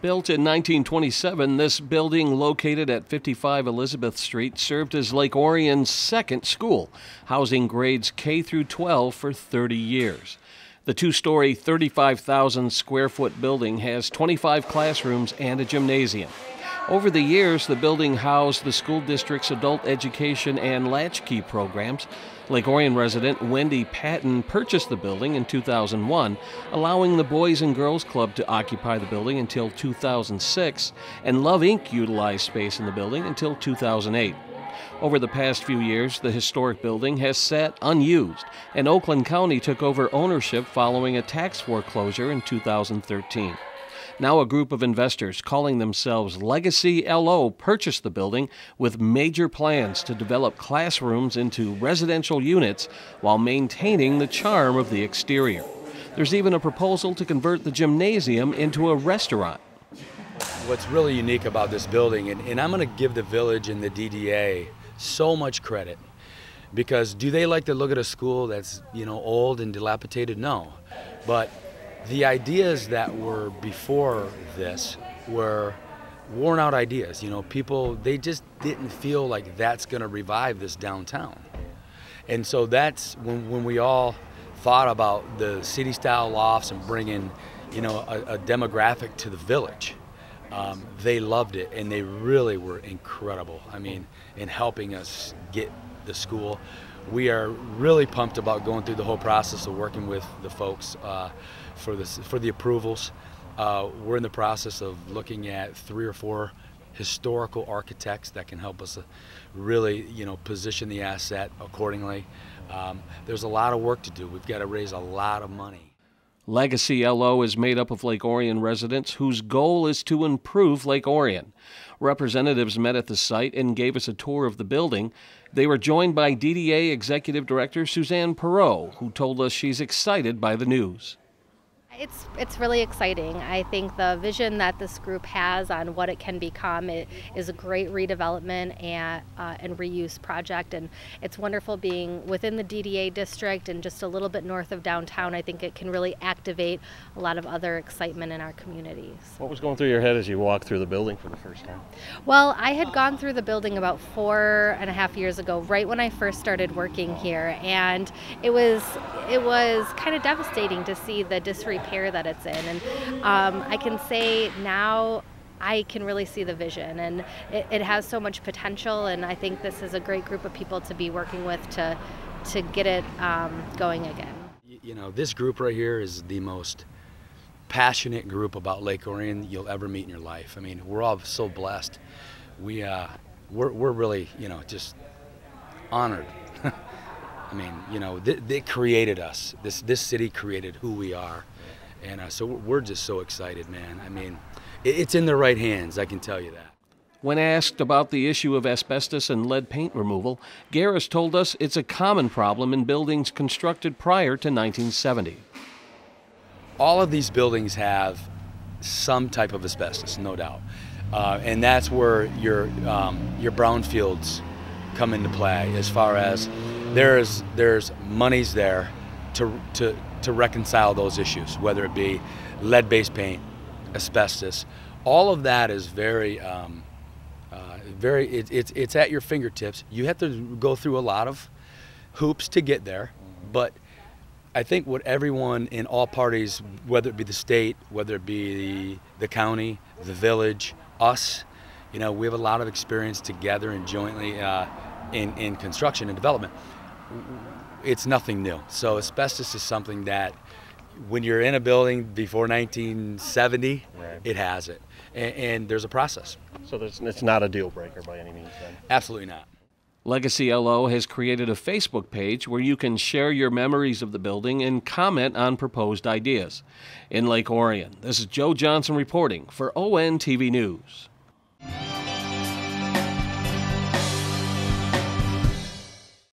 Built in 1927, this building located at 55 Elizabeth Street served as Lake Orion's second school, housing grades K through 12 for 30 years. The two-story, 35,000 square foot building has 25 classrooms and a gymnasium. Over the years, the building housed the school district's adult education and latchkey programs. Lake Orion resident Wendy Patton purchased the building in 2001, allowing the Boys and Girls Club to occupy the building until 2006, and Love Inc. utilized space in the building until 2008. Over the past few years, the historic building has sat unused, and Oakland County took over ownership following a tax foreclosure in 2013. Now a group of investors calling themselves Legacy LO purchased the building with major plans to develop classrooms into residential units while maintaining the charm of the exterior. There's even a proposal to convert the gymnasium into a restaurant. What's really unique about this building, and I'm going to give the village and the DDA so much credit, because do they like to look at a school that's, old and dilapidated? No. But the ideas that were before this were worn out ideas. People, they just didn't feel like that's going to revive this downtown. And so that's when we all thought about the city-style lofts and bringing, a demographic to the village. They loved it, and they really were incredible. In helping us get the school. We are really pumped about going through the whole process of working with the folks for the approvals. We're in the process of looking at 3 or 4 historical architects that can help us really, position the asset accordingly. There's a lot of work to do. We've got to raise a lot of money. Legacy LO is made up of Lake Orion residents whose goal is to improve Lake Orion. Representatives met at the site and gave us a tour of the building. They were joined by DDA Executive Director Suzanne Perot, who told us she's excited by the news. It's really exciting. I think the vision that this group has on what it can become is a great redevelopment and reuse project, and it's wonderful being within the DDA district and just a little bit north of downtown. I think it can really activate a lot of other excitement in our communities. What was going through your head as you walked through the building for the first time? Well, I had gone through the building about 4.5 years ago, right when I first started working here, and it was kind of devastating to see the disrepair that it's in, and I can say now I can really see the vision, and it has so much potential, and I think this is a great group of people to be working with to get it going again. This group right here is the most passionate group about Lake Orion you'll ever meet in your life. We're all so blessed. We're really, just honored. They created us. This city created who we are. And so we're just so excited, man. It's in the right hands, I can tell you that. When asked about the issue of asbestos and lead paint removal, Garris told us it's a common problem in buildings constructed prior to 1970. All of these buildings have some type of asbestos, no doubt. And that's where your brownfields come into play, as far as there's monies there to reconcile those issues, whether it be lead-based paint, asbestos. All of that is it's at your fingertips. You have to go through a lot of hoops to get there, but I think what everyone in all parties, whether it be the state, whether it be the county, the village, us, we have a lot of experience together and jointly in construction and development. It's nothing new. So asbestos is something that when you're in a building before 1970, right, it has it. And there's a process. So it's not a deal breaker by any means then? Absolutely not. Legacy LO has created a Facebook page where you can share your memories of the building and comment on proposed ideas. In Lake Orion, this is Joe Johnson reporting for ONTV News.